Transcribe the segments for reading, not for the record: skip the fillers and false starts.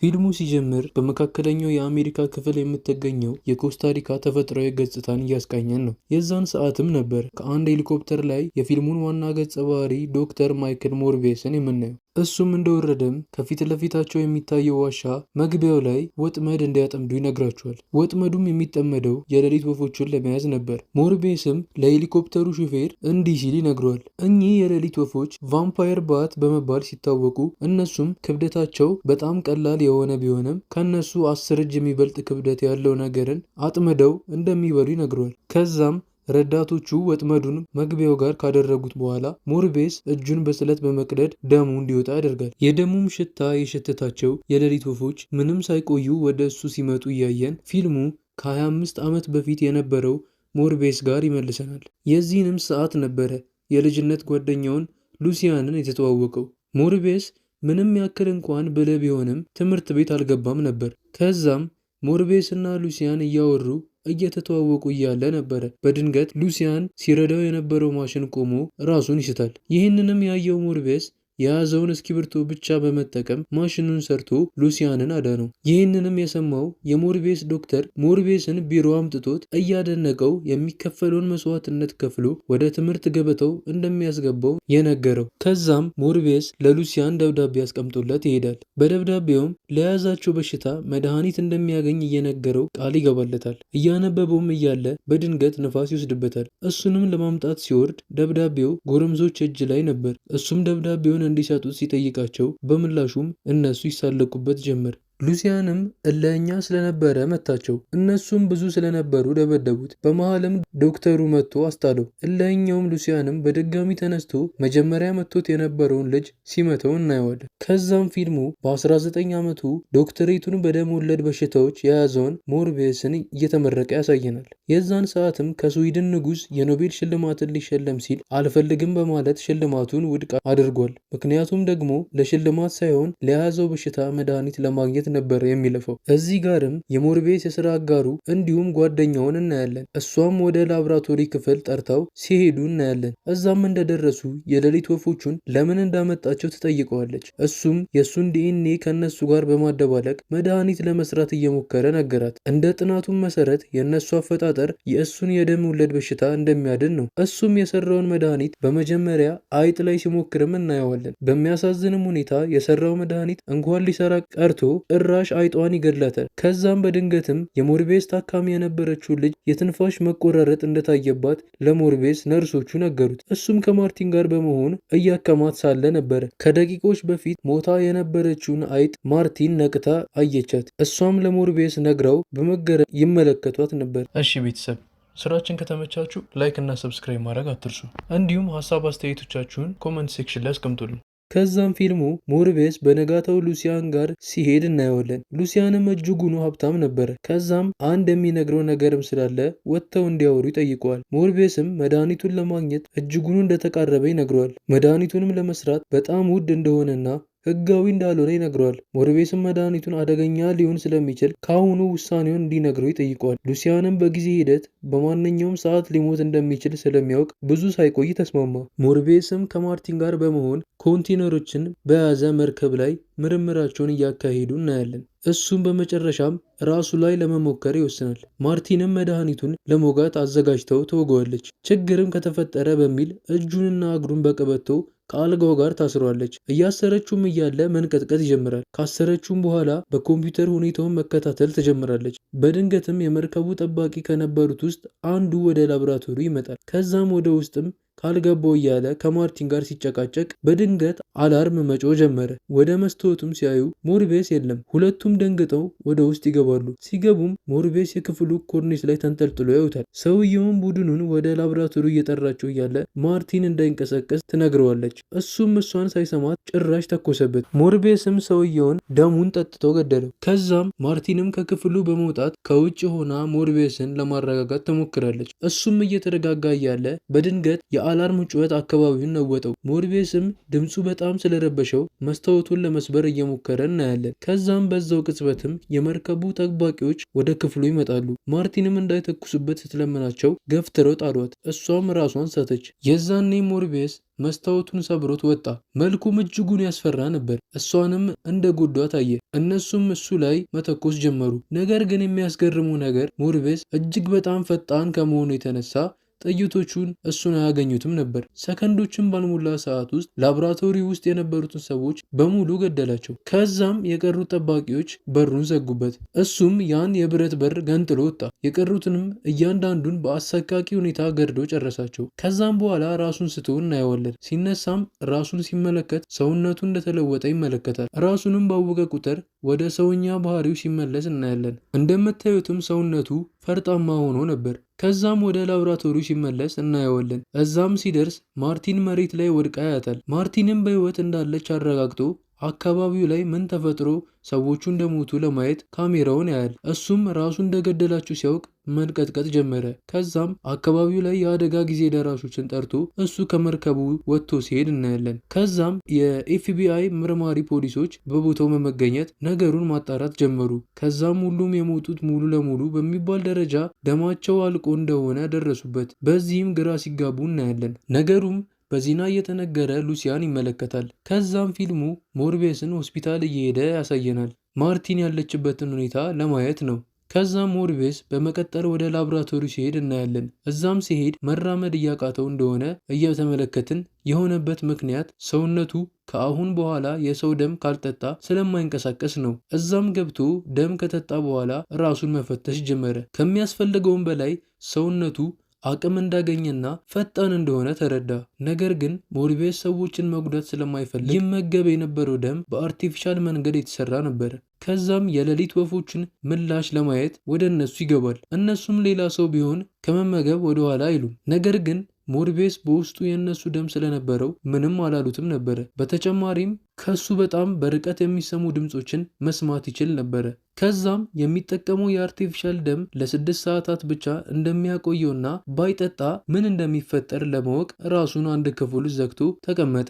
ፊልሙ ሲጀምር በመካከለኛው የአሜሪካ ክፍል የምትገኘው የኮስታሪካ ተፈጥሯዊ ገጽታን እያስቃኘን ነው። የዛን ሰዓትም ነበር ከአንድ ሄሊኮፕተር ላይ የፊልሙን ዋና ገጸ ባህሪ ዶክተር ማይክል ሞርቤስን የምናየው። እሱም እንደወረደም ከፊት ለፊታቸው የሚታየው ዋሻ መግቢያው ላይ ወጥመድ እንዲያጠምዱ ይነግራቸዋል። ወጥመዱም የሚጠመደው የሌሊት ወፎቹን ለመያዝ ነበር። ሞርቤስም ለሄሊኮፕተሩ ሹፌር እንዲህ ሲል ይነግረዋል። እኚህ የሌሊት ወፎች ቫምፓየር ባት በመባል ሲታወቁ፣ እነሱም ክብደታቸው በጣም ቀላል የሆነ ቢሆንም ከነሱ 10 እጅ የሚበልጥ ክብደት ያለው ነገርን አጥምደው እንደሚበሉ ይነግረዋል። ከዛም ረዳቶቹ ወጥመዱን መግቢያው ጋር ካደረጉት በኋላ ሞርቤስ እጁን በስለት በመቅደድ ደሙ እንዲወጣ ያደርጋል። የደሙም ሽታ የሸተታቸው የሌሊት ወፎች ምንም ሳይቆዩ ወደ እሱ ሲመጡ እያየን ፊልሙ ከ25 ዓመት በፊት የነበረው ሞርቤስ ጋር ይመልሰናል። የዚህንም ሰዓት ነበረ የልጅነት ጓደኛውን ሉሲያንን የተተዋወቀው። ሞርቤስ ምንም ያክል እንኳን ብልህ ቢሆንም ትምህርት ቤት አልገባም ነበር። ከዛም ሞርቤስ እና ሉሲያን እያወሩ እየተተዋወቁ እያለ ነበረ በድንገት ሉሲያን ሲረዳው የነበረው ማሽን ቆሞ ራሱን ይስታል። ይህንንም ያየው ሞርቤስ የያዘውን እስክሪብቶ ብቻ በመጠቀም ማሽኑን ሰርቶ ሉሲያንን አዳነው። ይህንንም የሰማው የሞርቤስ ዶክተር ሞርቤስን ቢሮ አምጥቶት እያደነቀው የሚከፈለውን መስዋዕትነት ከፍሎ ወደ ትምህርት ገበታው እንደሚያስገባው የነገረው። ከዛም ሞርቤስ ለሉሲያን ደብዳቤ አስቀምጦለት ይሄዳል። በደብዳቤውም ለያዛቸው በሽታ መድኃኒት እንደሚያገኝ እየነገረው ቃል ይገባለታል። እያነበበውም እያለ በድንገት ነፋስ ይወስድበታል። እሱንም ለማምጣት ሲወርድ ደብዳቤው ጎረምሶች እጅ ላይ ነበር። እሱም ደብዳቤውን እንዲሰጡት ሲጠይቃቸው በምላሹም እነሱ ይሳለቁበት ጀመር። ሉሲያንም እልኸኛ ስለነበረ መታቸው። እነሱም ብዙ ስለነበሩ ደበደቡት። በመሃልም ዶክተሩ መጥቶ አስጣለው። እልኸኛውም ሉሲያንም በድጋሚ ተነስቶ መጀመሪያ መጥቶት የነበረውን ልጅ ሲመተው እናየዋለን። ከዛም ፊልሙ በ19 ዓመቱ ዶክተሬቱን በደም ወለድ በሽታዎች የያዘውን ሞርቤስን እየተመረቀ ያሳየናል። የዛን ሰዓትም ከስዊድን ንጉሥ የኖቤል ሽልማትን ሊሸለም ሲል አልፈልግም በማለት ሽልማቱን ውድቅ አድርጓል። ምክንያቱም ደግሞ ለሽልማት ሳይሆን ለያዘው በሽታ መድኃኒት ለማግኘት ነበር የሚለፈው። እዚህ ጋርም የሞርቤስ የስራ አጋሩ እንዲሁም ጓደኛውን እናያለን። እሷም ወደ ላብራቶሪ ክፍል ጠርታው ሲሄዱ እናያለን። እዛም እንደደረሱ የሌሊት ወፎቹን ለምን እንዳመጣቸው ትጠይቀዋለች። እሱም የእሱን ዲኤንኤ ከነሱ ጋር በማደባለቅ መድኃኒት ለመስራት እየሞከረ ነገራት። እንደ ጥናቱም መሰረት የእነሱ አፈጣጠር የእሱን የደም ወለድ በሽታ እንደሚያድን ነው። እሱም የሰራውን መድኃኒት በመጀመሪያ አይጥ ላይ ሲሞክርም እናየዋለን። በሚያሳዝንም ሁኔታ የሰራው መድኃኒት እንኳን ሊሰራ ቀርቶ ጭራሽ አይጧን ይገድላታል። ከዛም በድንገትም የሞርቤስ ታካሚ የነበረችው ልጅ የትንፋሽ መቆራረጥ እንደታየባት ለሞርቤስ ነርሶቹ ነገሩት። እሱም ከማርቲን ጋር በመሆን እያከማት ሳለ ነበረ ከደቂቆች በፊት ሞታ የነበረችውን አይጥ ማርቲን ነቅታ አየቻት። እሷም ለሞርቤስ ነግራው በመገረም ይመለከቷት ነበር። እሺ ቤተሰብ ስራችን ከተመቻችሁ ላይክ እና ሰብስክራይብ ማድረግ አትርሱ። እንዲሁም ሀሳብ አስተያየቶቻችሁን ኮመንት ሴክሽን ላይ አስቀምጡልን። ከዛም ፊልሙ ሞርቤስ በነጋታው ሉሲያን ጋር ሲሄድ እናየዋለን። ሉሲያንም እጅጉኑ ሀብታም ነበረ። ከዛም አንድ የሚነግረው ነገርም ስላለ ወጥተው እንዲያወሩ ይጠይቀዋል። ሞርቤስም መድኃኒቱን ለማግኘት እጅጉኑ እንደተቃረበ ይነግረዋል። መድኃኒቱንም ለመስራት በጣም ውድ እንደሆነና ህጋዊ እንዳልሆነ ይነግረዋል። ሞርቤስም መድኃኒቱን አደገኛ ሊሆን ስለሚችል ከአሁኑ ውሳኔውን እንዲነግረው ይጠይቀዋል። ሉሲያንም በጊዜ ሂደት በማንኛውም ሰዓት ሊሞት እንደሚችል ስለሚያውቅ ብዙ ሳይቆይ ተስማማ። ሞርቤስም ከማርቲን ጋር በመሆን ኮንቴነሮችን በያዘ መርከብ ላይ ምርምራቸውን እያካሄዱ እናያለን። እሱም በመጨረሻም ራሱ ላይ ለመሞከር ይወስናል። ማርቲንም መድኃኒቱን ለመውጋት አዘጋጅተው ትወገዋለች። ችግርም ከተፈጠረ በሚል እጁንና እግሩን በቀበቶ ከአልጋው ጋር ታስሯለች። እያሰረችውም እያለ መንቀጥቀጥ ይጀምራል። ካሰረችውም በኋላ በኮምፒውተር ሁኔታውን መከታተል ትጀምራለች። በድንገትም የመርከቡ ጠባቂ ከነበሩት ውስጥ አንዱ ወደ ላብራቶሪ ይመጣል። ከዛም ወደ ውስጥም ካልገባው እያለ ከማርቲን ጋር ሲጨቃጨቅ በድንገት አላርም መጮ ጀመረ። ወደ መስታወቱም ሲያዩ ሞርቤስ የለም። ሁለቱም ደንግጠው ወደ ውስጥ ይገባሉ። ሲገቡም ሞርቤስ የክፍሉ ኮርኒስ ላይ ተንጠልጥሎ ያዩታል። ሰውየውም ቡድኑን ወደ ላብራቶሪ እየጠራቸው እያለ ማርቲን እንዳይንቀሳቀስ ትነግረዋለች። እሱም እሷን ሳይሰማት ጭራሽ ተኮሰበት። ሞርቤስም ሰውየውን ደሙን ጠጥቶ ገደለው። ከዛም ማርቲንም ከክፍሉ በመውጣት ከውጭ ሆና ሞርቤስን ለማረጋጋት ትሞክራለች። እሱም እየተረጋጋ እያለ በድንገት የአላርም ጩኸት አካባቢውን ነወጠው። ሞርቤስም ድምፁ በጣም ስለረበሸው መስታወቱን ለመስበር እየሞከረ እናያለን። ከዛም በዛው ቅጽበትም የመርከቡ ጠባቂዎች ወደ ክፍሉ ይመጣሉ። ማርቲንም እንዳይተኩሱበት ስትለምናቸው ገፍትረው ጣሏት። እሷም ራሷን ሳተች። የዛኔ ሞርቤስ መስታወቱን ሰብሮት ወጣ። መልኩም እጅጉን ያስፈራ ነበር። እሷንም እንደ ጎዷት አየ። እነሱም እሱ ላይ መተኮስ ጀመሩ። ነገር ግን የሚያስገርመው ነገር ሞርቤስ እጅግ በጣም ፈጣን ከመሆኑ የተነሳ ጥይቶቹን እሱን አያገኙትም ነበር። ሰከንዶችን ባልሞላ ሰዓት ውስጥ ላቦራቶሪ ውስጥ የነበሩትን ሰዎች በሙሉ ገደላቸው። ከዛም የቀሩት ጠባቂዎች በሩን ዘጉበት። እሱም ያን የብረት በር ገንጥሎ ወጣ። የቀሩትንም እያንዳንዱን በአሰቃቂ ሁኔታ ገድሎ ጨረሳቸው። ከዛም በኋላ ራሱን ስቶ እናየዋለን። ሲነሳም ራሱን ሲመለከት ሰውነቱ እንደተለወጠ ይመለከታል። ራሱንም ባወቀ ቁጥር ወደ ሰውኛ ባህሪው ሲመለስ እናያለን። እንደምታዩትም ሰውነቱ ፈርጣማ ሆኖ ነበር። ከዛም ወደ ላቦራቶሪው ሲመለስ እናየዋለን። እዛም ሲደርስ ማርቲን መሬት ላይ ወድቃ ያያታል። ማርቲንም በህይወት እንዳለች አረጋግጦ አካባቢው ላይ ምን ተፈጥሮ ሰዎቹ እንደሞቱ ለማየት ካሜራውን ያያል። እሱም ራሱ እንደገደላችሁ ሲያውቅ መንቀጥቀጥ ጀመረ። ከዛም አካባቢው ላይ የአደጋ ጊዜ ደራሾችን ጠርቶ እሱ ከመርከቡ ወጥቶ ሲሄድ እናያለን። ከዛም የኤፍቢአይ ምርማሪ ፖሊሶች በቦታው በመገኘት ነገሩን ማጣራት ጀመሩ። ከዛም ሁሉም የሞቱት ሙሉ ለሙሉ በሚባል ደረጃ ደማቸው አልቆ እንደሆነ ደረሱበት። በዚህም ግራ ሲጋቡ እናያለን። ነገሩም በዜና እየተነገረ ሉሲያን ይመለከታል። ከዛም ፊልሙ ሞርቤስን ሆስፒታል እየሄደ ያሳየናል። ማርቲን ያለችበትን ሁኔታ ለማየት ነው። ከዛም ሞርቤስ በመቀጠል ወደ ላቦራቶሪ ሲሄድ እናያለን። እዛም ሲሄድ መራመድ እያቃተው እንደሆነ እየተመለከትን የሆነበት ምክንያት ሰውነቱ ከአሁን በኋላ የሰው ደም ካልጠጣ ስለማይንቀሳቀስ ነው። እዛም ገብቶ ደም ከጠጣ በኋላ ራሱን መፈተሽ ጀመረ። ከሚያስፈልገውም በላይ ሰውነቱ አቅም እንዳገኘና ፈጣን እንደሆነ ተረዳ። ነገር ግን ሞርቤስ ሰዎችን መጉዳት ስለማይፈልግ ይመገብ የነበረው ደም በአርቲፊሻል መንገድ የተሰራ ነበር። ከዛም የሌሊት ወፎችን ምላሽ ለማየት ወደ እነሱ ይገባል። እነሱም ሌላ ሰው ቢሆን ከመመገብ ወደኋላ አይሉም። ነገር ግን ሞርቤስ በውስጡ የእነሱ ደም ስለነበረው ምንም አላሉትም ነበረ። በተጨማሪም ከሱ በጣም በርቀት የሚሰሙ ድምፆችን መስማት ይችል ነበረ። ከዛም የሚጠቀመው የአርቲፊሻል ደም ለ6 ሰዓታት ብቻ እንደሚያቆየውና ባይጠጣ ምን እንደሚፈጠር ለማወቅ ራሱን አንድ ክፍል ውስጥ ዘግቶ ተቀመጠ።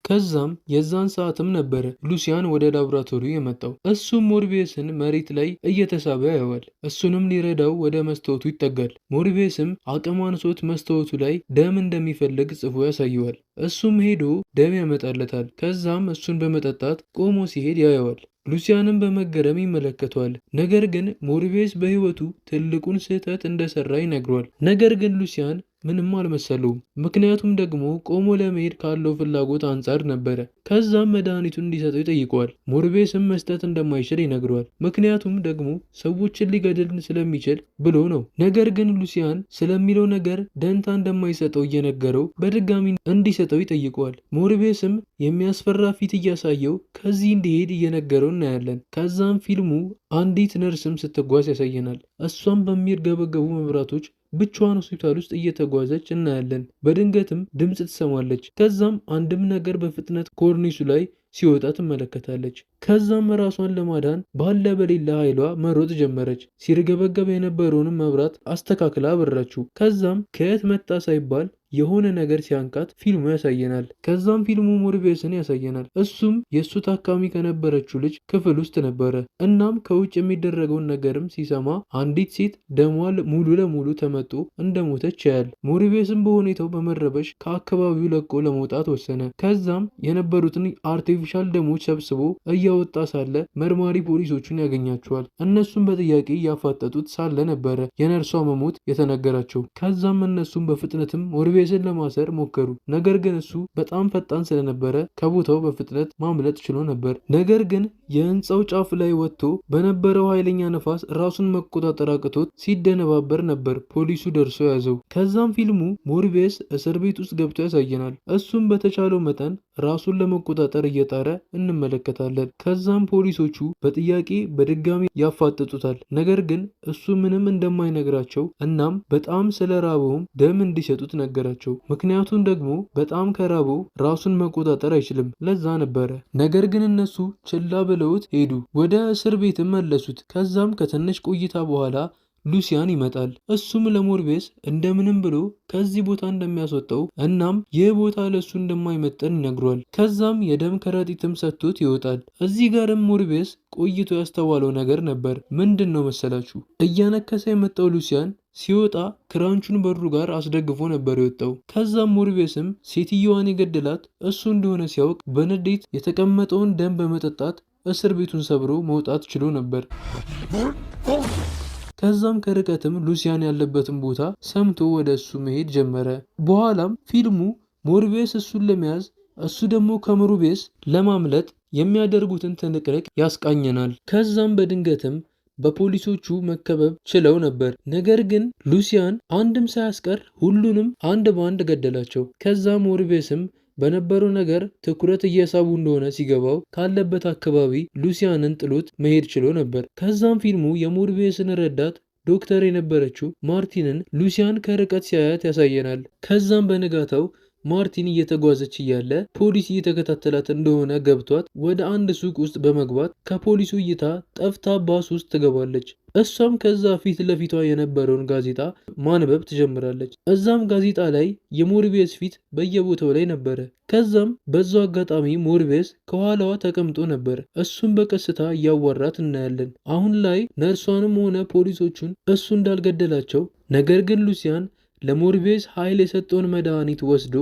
ከዛም የዛን ሰዓትም ነበረ ሉሲያን ወደ ላቦራቶሪው የመጣው። እሱም ሞርቤስን መሬት ላይ እየተሳበ ያየዋል። እሱንም ሊረዳው ወደ መስታወቱ ይጠጋል። ሞርቤስም አቅም አንሶት መስታወቱ ላይ ደም እንደሚፈልግ ጽፎ ያሳየዋል። እሱም ሄዶ ደም ያመጣለታል። ከዛም እሱን በመጠጣት ቆሞ ሲሄድ ያየዋል። ሉሲያንም በመገረም ይመለከተዋል። ነገር ግን ሞርቤስ በህይወቱ ትልቁን ስህተት እንደሰራ ይነግሯል። ነገር ግን ሉሲያን ምንም አልመሰለውም። ምክንያቱም ደግሞ ቆሞ ለመሄድ ካለው ፍላጎት አንጻር ነበረ። ከዛም መድኃኒቱን እንዲሰጠው ይጠይቀዋል። ሞርቤስም መስጠት እንደማይችል ይነግረዋል። ምክንያቱም ደግሞ ሰዎችን ሊገድል ስለሚችል ብሎ ነው። ነገር ግን ሉሲያን ስለሚለው ነገር ደንታ እንደማይሰጠው እየነገረው በድጋሚ እንዲሰጠው ይጠይቀዋል። ሞርቤስም የሚያስፈራ ፊት እያሳየው ከዚህ እንዲሄድ እየነገረው እናያለን። ከዛም ፊልሙ አንዲት ነርስም ስትጓዝ ያሳየናል። እሷም በሚርገበገቡ መብራቶች ብቻዋን ሆስፒታል ውስጥ እየተጓዘች እናያለን። በድንገትም ድምፅ ትሰማለች። ከዛም አንድም ነገር በፍጥነት ኮርኒሱ ላይ ሲወጣ ትመለከታለች። ከዛም ራሷን ለማዳን ባለ በሌላ ኃይሏ መሮጥ ጀመረች። ሲርገበገብ የነበረውንም መብራት አስተካክላ አበራችው። ከዛም ከየት መጣ ሳይባል የሆነ ነገር ሲያንቃት ፊልሙ ያሳየናል። ከዛም ፊልሙ ሞርቤስን ያሳየናል። እሱም የእሱ ታካሚ ከነበረችው ልጅ ክፍል ውስጥ ነበረ። እናም ከውጭ የሚደረገውን ነገርም ሲሰማ አንዲት ሴት ደሟ ሙሉ ለሙሉ ተመጦ እንደሞተች ያያል። ሞርቤስም በሁኔታው በመረበሽ ከአካባቢው ለቆ ለመውጣት ወሰነ። ከዛም የነበሩትን አርቲፊሻል ደሞች ሰብስቦ እያወጣ ሳለ መርማሪ ፖሊሶቹን ያገኛቸዋል። እነሱም በጥያቄ እያፋጠጡት ሳለ ነበረ የነርሷ መሞት የተነገራቸው። ከዛም እነሱም በፍጥነትም ሞርቤስን ለማሰር ሞከሩ። ነገር ግን እሱ በጣም ፈጣን ስለነበረ ከቦታው በፍጥነት ማምለጥ ችሎ ነበር። ነገር ግን የህንፃው ጫፍ ላይ ወጥቶ በነበረው ኃይለኛ ነፋስ ራሱን መቆጣጠር አቅቶት ሲደነባበር ነበር ፖሊሱ ደርሶ ያዘው። ከዛም ፊልሙ ሞርቤስ እስር ቤት ውስጥ ገብቶ ያሳየናል። እሱም በተቻለው መጠን ራሱን ለመቆጣጠር እየጣረ እንመለከታለን። ከዛም ፖሊሶቹ በጥያቄ በድጋሚ ያፋጥጡታል። ነገር ግን እሱ ምንም እንደማይነግራቸው እናም በጣም ስለራበውም ደም እንዲሰጡት ነገራቸው። ምክንያቱም ደግሞ በጣም ከራበው ራሱን መቆጣጠር አይችልም። ለዛ ነበረ። ነገር ግን እነሱ ችላ ብለውት ሄዱ። ወደ እስር ቤትም መለሱት። ከዛም ከትንሽ ቆይታ በኋላ ሉሲያን ይመጣል። እሱም ለሞርቤስ እንደምንም ብሎ ከዚህ ቦታ እንደሚያስወጣው እናም ይህ ቦታ ለሱ እንደማይመጠን ይነግሯል። ከዛም የደም ከረጢትም ሰጥቶት ይወጣል። እዚህ ጋርም ሞርቤስ ቆይቶ ያስተዋለው ነገር ነበር። ምንድን ነው መሰላችሁ? እያነከሰ የመጣው ሉሲያን ሲወጣ ክራንቹን በሩ ጋር አስደግፎ ነበር የወጣው። ከዛም ሞርቤስም ሴትየዋን የገደላት እሱ እንደሆነ ሲያውቅ በንዴት የተቀመጠውን ደም በመጠጣት እስር ቤቱን ሰብሮ መውጣት ችሎ ነበር። ከዛም ከርቀትም ሉሲያን ያለበትን ቦታ ሰምቶ ወደ እሱ መሄድ ጀመረ። በኋላም ፊልሙ ሞርቤስ እሱን ለመያዝ እሱ ደግሞ ከሞርቤስ ለማምለጥ የሚያደርጉትን ትንቅንቅ ያስቃኘናል። ከዛም በድንገትም በፖሊሶቹ መከበብ ችለው ነበር። ነገር ግን ሉሲያን አንድም ሳያስቀር ሁሉንም አንድ በአንድ ገደላቸው። ከዛም ሞርቤስም በነበረው ነገር ትኩረት እየሳቡ እንደሆነ ሲገባው ካለበት አካባቢ ሉሲያንን ጥሎት መሄድ ችሎ ነበር። ከዛም ፊልሙ የሞርቤስን ረዳት ዶክተር የነበረችው ማርቲንን ሉሲያን ከርቀት ሲያያት ያሳየናል። ከዛም በንጋታው ማርቲን እየተጓዘች እያለ ፖሊስ እየተከታተላት እንደሆነ ገብቷት ወደ አንድ ሱቅ ውስጥ በመግባት ከፖሊሱ እይታ ጠፍታ ባስ ውስጥ ትገባለች። እሷም ከዛ ፊት ለፊቷ የነበረውን ጋዜጣ ማንበብ ትጀምራለች። እዛም ጋዜጣ ላይ የሞርቤስ ፊት በየቦታው ላይ ነበረ። ከዛም በዛው አጋጣሚ ሞርቤስ ከኋላዋ ተቀምጦ ነበር። እሱም በቀስታ እያዋራት እናያለን። አሁን ላይ ነርሷንም ሆነ ፖሊሶቹን እሱ እንዳልገደላቸው፣ ነገር ግን ሉሲያን ለሞርቤስ ኃይል የሰጠውን መድኃኒት ወስዶ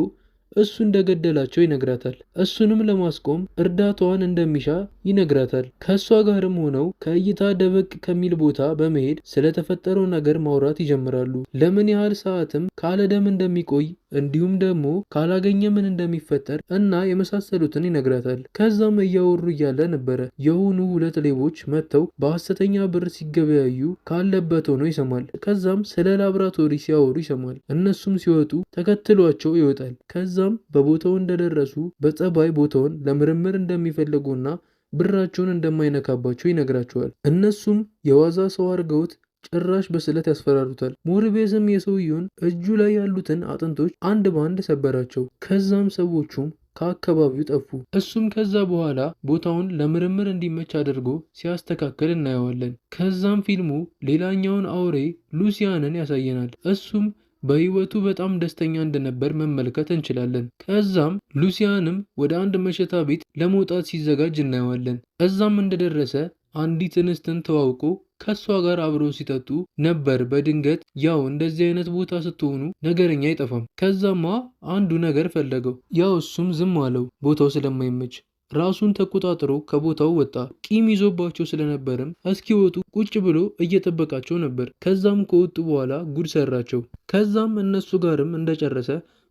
እሱ እንደገደላቸው ይነግራታል። እሱንም ለማስቆም እርዳታዋን እንደሚሻ ይነግራታል። ከእሷ ጋርም ሆነው ከእይታ ደበቅ ከሚል ቦታ በመሄድ ስለተፈጠረው ነገር ማውራት ይጀምራሉ። ለምን ያህል ሰዓትም ካለ ደም እንደሚቆይ እንዲሁም ደግሞ ካላገኘ ምን እንደሚፈጠር እና የመሳሰሉትን ይነግራታል። ከዛም እያወሩ እያለ ነበረ የሆኑ ሁለት ሌቦች መጥተው በሐሰተኛ ብር ሲገበያዩ ካለበት ሆኖ ይሰማል። ከዛም ስለ ላብራቶሪ ሲያወሩ ይሰማል። እነሱም ሲወጡ ተከትሏቸው ይወጣል። ከዛም በቦታው እንደደረሱ በጸባይ ቦታውን ለምርምር እንደሚፈልጉና ብራቸውን እንደማይነካባቸው ይነግራቸዋል። እነሱም የዋዛ ሰው አድርገውት ጭራሽ በስለት ያስፈራሩታል። ሞርቤስም የሰውየውን እጁ ላይ ያሉትን አጥንቶች አንድ በአንድ ሰበራቸው። ከዛም ሰዎቹም ከአካባቢው ጠፉ። እሱም ከዛ በኋላ ቦታውን ለምርምር እንዲመች አድርጎ ሲያስተካክል እናየዋለን። ከዛም ፊልሙ ሌላኛውን አውሬ ሉሲያንን ያሳየናል። እሱም በህይወቱ በጣም ደስተኛ እንደነበር መመልከት እንችላለን። ከዛም ሉሲያንም ወደ አንድ መሸታ ቤት ለመውጣት ሲዘጋጅ እናየዋለን። እዛም እንደደረሰ አንዲት እንስትን ተዋውቆ ከሷ ጋር አብረው ሲጠጡ ነበር። በድንገት ያው እንደዚህ አይነት ቦታ ስትሆኑ ነገረኛ አይጠፋም። ከዛማ አንዱ ነገር ፈለገው። ያው እሱም ዝም አለው ቦታው ስለማይመች። ራሱን ተቆጣጥሮ ከቦታው ወጣ። ቂም ይዞባቸው ስለነበርም እስኪወጡ ቁጭ ብሎ እየጠበቃቸው ነበር። ከዛም ከወጡ በኋላ ጉድ ሰራቸው። ከዛም እነሱ ጋርም እንደጨረሰ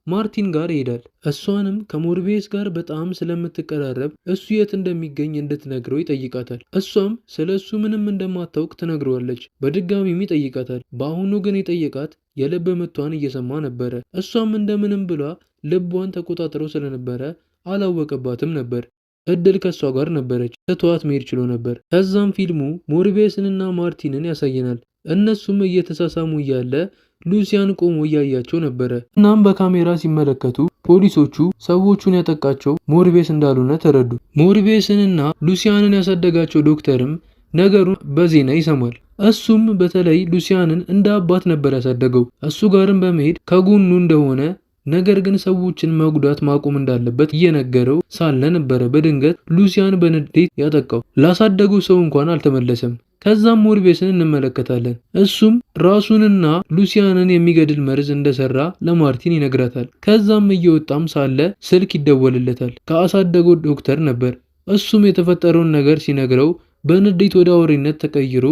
ማርቲን ጋር ይሄዳል። እሷንም ከሞርቤስ ጋር በጣም ስለምትቀራረብ እሱ የት እንደሚገኝ እንድትነግረው ይጠይቃታል። እሷም ስለ እሱ ምንም እንደማታውቅ ትነግረዋለች። በድጋሚም ይጠይቃታል። በአሁኑ ግን የጠየቃት የልብ ምቷን እየሰማ ነበረ። እሷም እንደምንም ብላ ልቧን ተቆጣጥረው ስለነበረ አላወቀባትም ነበር። እድል ከሷ ጋር ነበረች። ትቷት መሄድ ችሎ ነበር። ከዛም ፊልሙ ሞርቤስንና ማርቲንን ያሳየናል። እነሱም እየተሳሳሙ እያለ ሉሲያን ቆሞ እያያቸው ነበረ። እናም በካሜራ ሲመለከቱ ፖሊሶቹ ሰዎቹን ያጠቃቸው ሞርቤስ እንዳልሆነ ተረዱ። ሞርቤስንና ሉሲያንን ያሳደጋቸው ዶክተርም ነገሩን በዜና ይሰማል። እሱም በተለይ ሉሲያንን እንደ አባት ነበር ያሳደገው። እሱ ጋርም በመሄድ ከጎኑ እንደሆነ ነገር ግን ሰዎችን መጉዳት ማቆም እንዳለበት እየነገረው ሳለ ነበረ በድንገት ሉሲያን በንዴት ያጠቃው። ላሳደገው ሰው እንኳን አልተመለሰም። ከዛም ሞርቤስን እንመለከታለን። እሱም ራሱንና ሉሲያንን የሚገድል መርዝ እንደሰራ ለማርቲን ይነግራታል። ከዛም እየወጣም ሳለ ስልክ ይደወልለታል። ከአሳደገው ዶክተር ነበር። እሱም የተፈጠረውን ነገር ሲነግረው በንዴት ወደ አውሬነት ተቀይሮ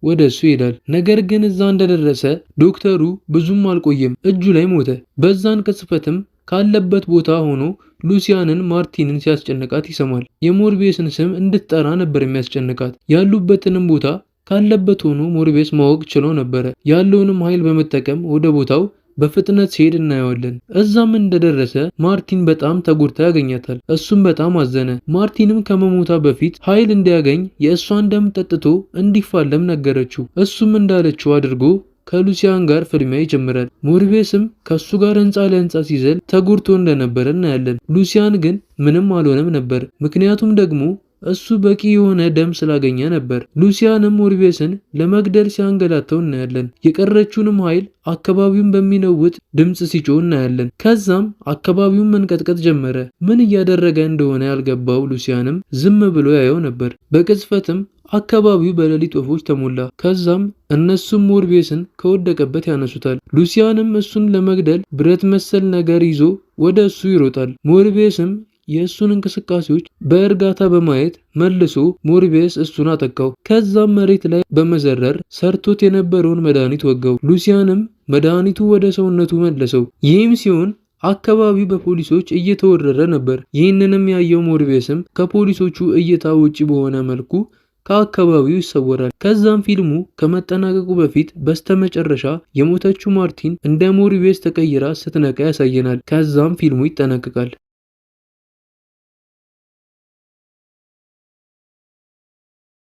ወደ እሱ ይሄዳል። ነገር ግን እዛ እንደደረሰ ዶክተሩ ብዙም አልቆየም፣ እጁ ላይ ሞተ። በዛን ቅጽበትም ካለበት ቦታ ሆኖ ሉሲያንን ማርቲንን ሲያስጨንቃት ይሰማል። የሞርቤስን ስም እንድትጠራ ነበር የሚያስጨንቃት። ያሉበትንም ቦታ ካለበት ሆኖ ሞርቤስ ማወቅ ችሎ ነበረ። ያለውንም ኃይል በመጠቀም ወደ ቦታው በፍጥነት ሲሄድ እናየዋለን። እዛም እንደደረሰ ማርቲን በጣም ተጎድታ ያገኛታል። እሱም በጣም አዘነ። ማርቲንም ከመሞታ በፊት ኃይል እንዲያገኝ የእሷን ደም ጠጥቶ እንዲፋለም ነገረችው። እሱም እንዳለችው አድርጎ ከሉሲያን ጋር ፍልሚያ ይጀምራል። ሞርቤስም ከሱ ጋር ህንፃ ለህንፃ ሲዘል ተጎድቶ እንደነበረ እናያለን። ሉሲያን ግን ምንም አልሆነም ነበር። ምክንያቱም ደግሞ እሱ በቂ የሆነ ደም ስላገኘ ነበር። ሉሲያንም ሞርቢየስን ለመግደል ሲያንገላተው እናያለን። የቀረችውንም ኃይል አካባቢውን በሚነውጥ ድምፅ ሲጮህ እናያለን። ከዛም አካባቢውን መንቀጥቀጥ ጀመረ። ምን እያደረገ እንደሆነ ያልገባው ሉሲያንም ዝም ብሎ ያየው ነበር። በቅጽበትም አካባቢው በሌሊት ወፎች ተሞላ። ከዛም እነሱም ሞርቢየስን ከወደቀበት ያነሱታል። ሉሲያንም እሱን ለመግደል ብረት መሰል ነገር ይዞ ወደ እሱ ይሮጣል። ሞርቢየስም የእሱን እንቅስቃሴዎች በእርጋታ በማየት መልሶ ሞርቢየስ እሱን አጠቃው። ከዛም መሬት ላይ በመዘረር ሰርቶት የነበረውን መድኃኒት ወጋው። ሉሲያንም መድኃኒቱ ወደ ሰውነቱ መለሰው። ይህም ሲሆን አካባቢው በፖሊሶች እየተወረረ ነበር። ይህንንም ያየው ሞርቢየስም ከፖሊሶቹ እይታ ውጪ በሆነ መልኩ ከአካባቢው ይሰወራል። ከዛም ፊልሙ ከመጠናቀቁ በፊት በስተመጨረሻ የሞተችው ማርቲን እንደ ሞርቢየስ ተቀይራ ስትነቃ ያሳየናል። ከዛም ፊልሙ ይጠናቀቃል።